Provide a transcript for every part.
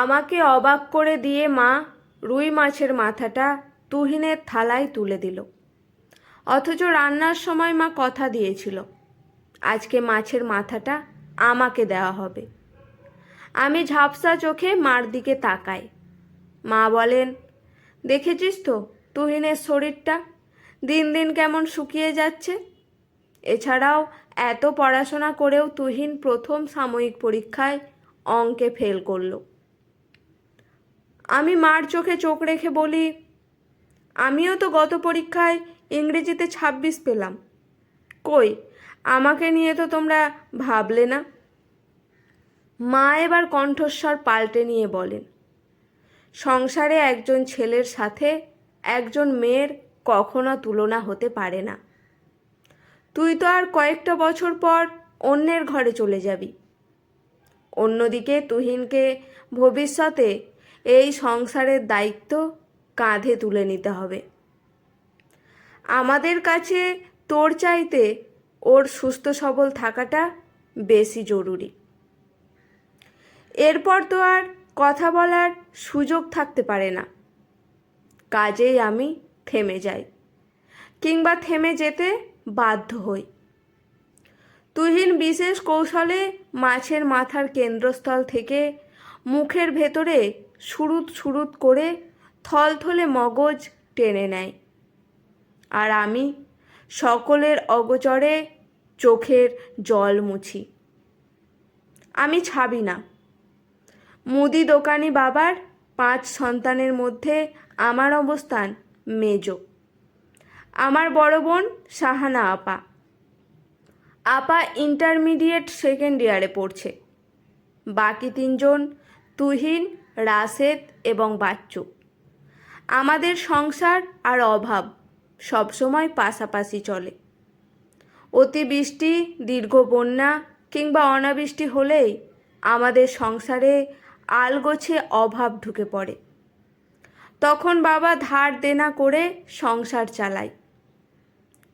আমাকে অবাক করে দিয়ে মা রুই মাছের মাথাটা তুহিনের থালায় তুলে দিল। অথচ রান্নার সময় মা কথা দিয়েছিল আজকে মাছের মাথাটা আমাকে দেওয়া হবে। আমি ঝাপসা চোখে মার দিকে তাকাই। মা বলেন, দেখেছিস তো তুহিনের শরীরটা দিন দিন কেমন শুকিয়ে যাচ্ছে। এছাড়াও এত পড়াশোনা করেও তুহিন প্রথম সাময়িক পরীক্ষায় অঙ্কে ফেল করলো। আমি মার চোখে চোখ রেখে বলি, আমিও তো গত পরীক্ষায় ইংরেজিতে 26 পেলাম। কই, আমাকে নিয়ে তো তোমরা ভাবলে না। মা এবার কণ্ঠস্বর পাল্টে নিয়ে বলেন, সংসারে একজন ছেলের সাথে একজন মেয়ের কখনো তুলনা হতে পারে না। তুই তো আর কয়েকটা বছর পর অন্যের ঘরে চলে যাবি। অন্যদিকে তুহিনকে ভবিষ্যতে এই সংসারের দায়িত্ব কাঁধে তুলে নিতে হবে। আমাদের কাছে তোর চাইতে ওর সুস্থ সবল থাকাটা বেশি জরুরি। এরপর তো আর কথা বলার সুযোগ থাকতে পারে না। কাজেই আমি থেমে যাই, কিংবা থেমে যেতে বাধ্য হই। তুহিন বিশেষ কৌশলে মাছের মাথার কেন্দ্রস্থল থেকে মুখের ভেতরে সুরুত সুরুত করে থলথলে মগজ টেনে নেয়। আর আমি সকলের অগোচরে চোখের জল মুছি। আমি ছাবি না। মুদি দোকানি বাবার 5 সন্তানের মধ্যে আমার অবস্থান মেজো। আমার বড় বোন সাহানা আপা। আপা ইন্টারমিডিয়েট সেকেন্ড ইয়ারে পড়ছে। বাকি 3 জন তুহিন, রাশেদ এবং বাচ্চু। আমাদের সংসার আর অভাব সবসময় পাশাপাশি চলে। অতিবৃষ্টি, দীর্ঘ বন্যা কিংবা অনাবৃষ্টি হলেই আমাদের সংসারে আলগোছে অভাব ঢুকে পড়ে। তখন বাবা ধার দেনা করে সংসার চালায়।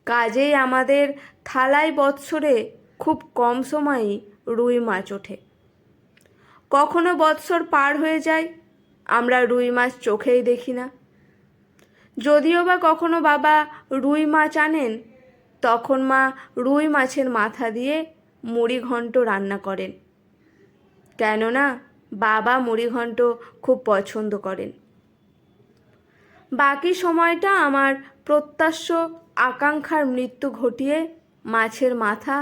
কাজেই আমাদের থালায় বৎসরে খুব কম সময়ই রুই মাছ ওঠে। কখনো বৎসর পার হয়ে যায়, আমরা রুই মাছ চোখেই দেখি না। যদিও বা কখনো বাবা রুই মাছ আনেন, তখন মা রুই মাছের মাথা দিয়ে মুড়ি ঘন্ট রান্না করেন। কেননা বাবা মুড়ি ঘন্ট খুব পছন্দ করেন। বাকি সময়টা আমার প্রত্যাশ্য আকাঙ্ক্ষার মৃত্যু ঘটিয়ে মাছের মাথা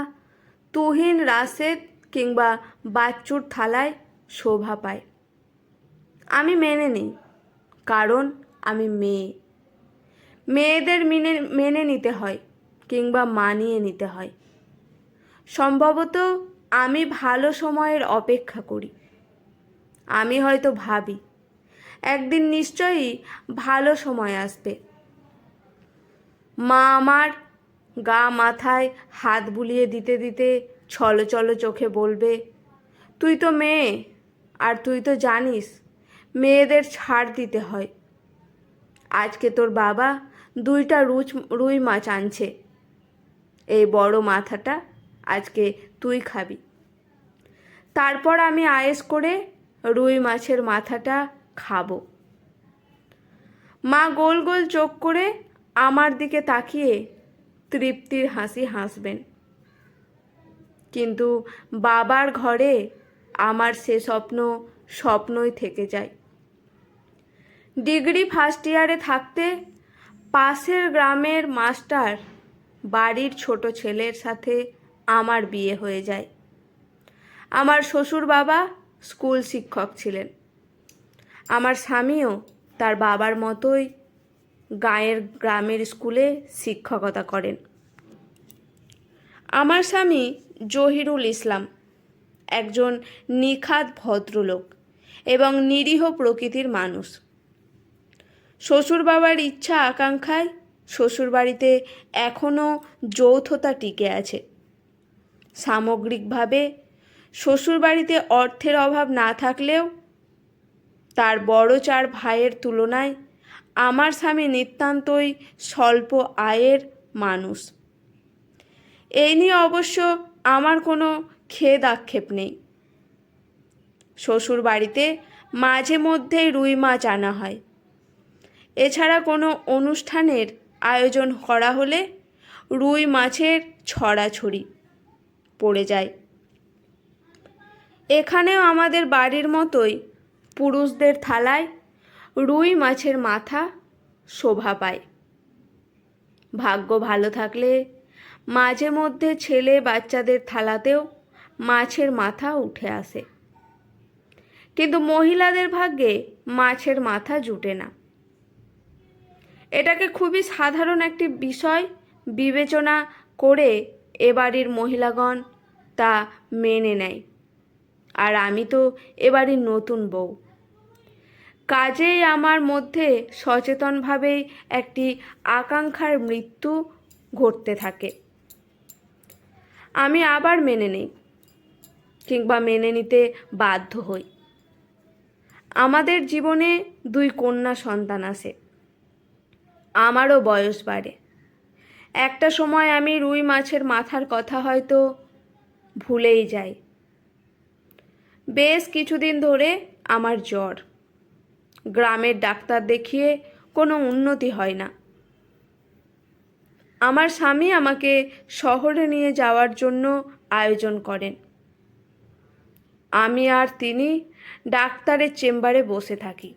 তুহিন, রাশেদ কিংবা বাচ্চুর থালায় শোভা পায়। আমি মেনে নিই, কারণ আমি মেয়ে। মেয়েদের মেনে নিতে হয় কিংবা মানিয়ে নিতে হয়। সম্ভবত আমি ভালো সময়ের অপেক্ষা করি। আমি হয়তো ভাবি একদিন নিশ্চয়ই ভালো সময় আসবে। মা আমার গা মাথায় হাত বুলিয়ে দিতে দিতে ছলছল চোখে বলবে, তুই তো মেয়ে, আর তুই তো জানিস মেয়েদের ছাড় দিতে হয়। আজকে তোর বাবা 2টা রুই মাছ আনছে। এই বড় মাথাটা আজকে তুই খাবি। তারপর আমি আয়েশ করে রুই মাছের মাথাটা খাবো। মা গোল গোল চোখ করে আমার দিকে তাকিয়ে তৃপ্তির হাসি হাসবেন। কিন্তু বাবার ঘরে আমার সে স্বপ্ন স্বপ্নই থেকে যায়। ডিগ্রি ফার্স্ট ইয়ারে থাকতে পাশের গ্রামের মাস্টার বাড়ির ছোট ছেলের সাথে আমার বিয়ে হয়ে যায়। আমার শ্বশুর বাবা স্কুল শিক্ষক ছিলেন। আমার স্বামীও তার বাবার মতোই গ্রামের স্কুলে শিক্ষকতা করেন। আমার স্বামী জহিরুল ইসলাম একজন নিখাদ ভদ্রলোক এবং নিরীহ প্রকৃতির মানুষ। শ্বশুর বাবার ইচ্ছা আকাঙ্ক্ষায় শ্বশুরবাড়িতে এখনও যৌথতা টিকে আছে। সামগ্রিকভাবে শ্বশুরবাড়িতে অর্থের অভাব না থাকলেও তার বড় 4 ভাইয়ের তুলনায় আমার স্বামী নিতান্তই স্বল্প আয়ের মানুষ। এই নিয়ে অবশ্য আমার কোনো খেদ আক্ষেপ নেই। শ্বশুর বাড়িতে মাঝে মধ্যেই রুই মাছ আনা হয়। এছাড়া কোনো অনুষ্ঠানের আয়োজন করা হলে রুই মাছের ছড়াছড়ি পড়ে যায়। এখানেও আমাদের বাড়ির মতোই পুরুষদের থালায় রুই মাছের মাথা শোভা পায়। ভাগ্য ভালো থাকলে মাঝে মধ্যে ছেলে বাচ্চাদের থালাতেও মাছের মাথা উঠে আসে, কিন্তু মহিলাদের ভাগ্যে মাছের মাথা জুটে না। এটাকে খুবই সাধারণ একটি বিষয় বিবেচনা করে এ বাড়ির মহিলাগণ তা মেনে নেয়। আর আমি তো এ বাড়ির নতুন বউ, কাজেই আমার মধ্যে সচেতনভাবেই একটি আকাঙ্ক্ষার মৃত্যু ঘটতে থাকে। আমি আবার মেনে নেই কিংবা মেনে নিতে বাধ্য হই। আমাদের জীবনে 2 কন্যা সন্তান আছে। আমারও বয়স বাড়ে। একটা সময় আমি রুই মাছের মাথার কথা হয়তো ভুলেই যাই। বেশ কিছুদিন ধরে আমার জ্বর। গ্রামের ডাক্তার দেখিয়ে কোনো উন্নতি হয় না। আমার স্বামী আমাকে শহরে নিয়ে যাওয়ার জন্য আয়োজন করেন। আমি আর তিনি ডাক্তারের চেম্বারে বসে থাকি।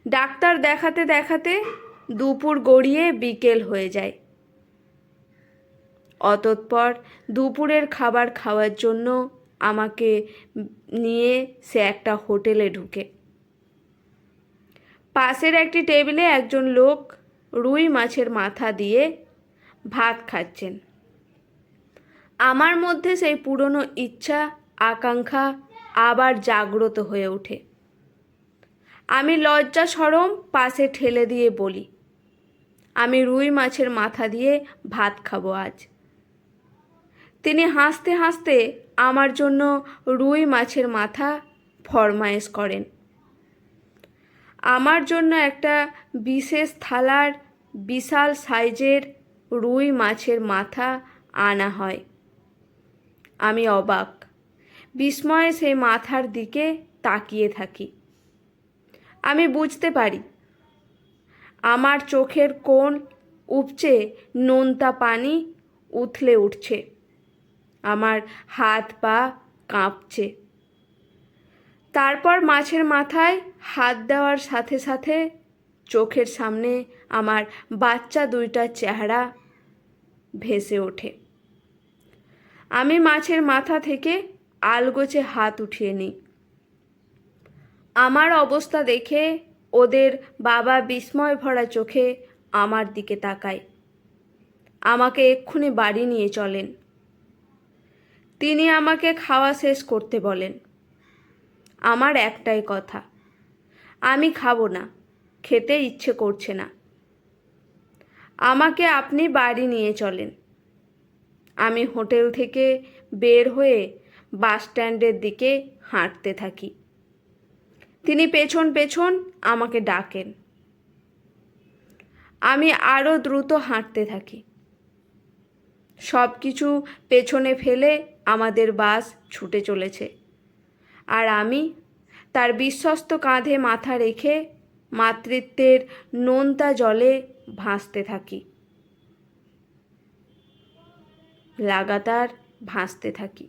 ডাক্তার দেখাতে দেখাতে দুপুর গড়িয়ে বিকেল হয়ে যায়। অতঃপর দুপুরের খাবার খাওয়ার জন্য আমাকে নিয়ে সে একটা হোটেলে ঢুকে। পাশের একটি টেবিলে একজন লোক রুই মাছের মাথা দিয়ে ভাত খাচ্ছেন। আমার মধ্যে সেই পুরনো ইচ্ছা আকাঙ্ক্ষা আবার জাগ্রত হয়ে ওঠে। আমি লজ্জা শরম পাশে ঠেলে দিয়ে বলি, আমি রুই মাছের মাথা দিয়ে ভাত খাবো আজ। তিনি হাসতে হাসতে আমার জন্য রুই মাছের মাথা ফরমায়েশ করেন। আমার জন্য একটা বিশেষ থালার বিশাল সাইজের রুই মাছের মাথা আনা হয়। আমি অবাক, বিস্ময়ে সেই মাথার দিকে তাকিয়ে থাকি। আমি বুঝতে পারি আমার চোখের কোণ উপচে নোনতা পানি উথলে উঠছে। আমার হাত পা কাঁপছে। তারপর মাছের মাথায় হাত দেওয়ার সাথে সাথে চোখের সামনে আমার বাচ্চা 2টার চেহারা ভেসে ওঠে। আমি মাছের মাথা থেকে আলগোছে হাত উঠিয়ে নিই। আমার অবস্থা দেখে ওদের বাবা বিস্ময় ভরা চোখে আমার দিকে তাকায়। আমাকে এক্ষুনি বাড়ি নিয়ে চলেন। তিনি আমাকে খাওয়া শেষ করতে বলেন। আমার একটাই কথা, আমি খাবো না, খেতে ইচ্ছে করছে না। আমাকে আপনি বাড়ি নিয়ে চলেন। আমি হোটেল থেকে বের হয়ে বাস স্ট্যান্ডের দিকে হাঁটতে থাকি। তিনি পেছন পেছন আমাকে ডাকেন। আমি আরও দ্রুত হাঁটতে থাকি। সব কিছু পেছনে ফেলে আমাদের বাস ছুটে চলেছে, আর আমি তার বিশ্বস্ত কাঁধে মাথা রেখে মাতৃত্বের নোনতা জলে ভাসতে থাকি, লাগাতার ভাসতে থাকি।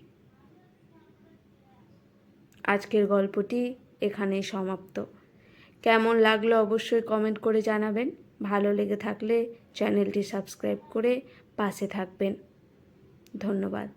আজকের গল্পটি এখানেই সমাপ্ত। কেমন লাগলো অবশ্যই কমেন্ট করে জানাবেন। ভালো লেগে থাকলে চ্যানেলটি সাবস্ক্রাইব করে পাশে থাকবেন। ধন্যবাদ।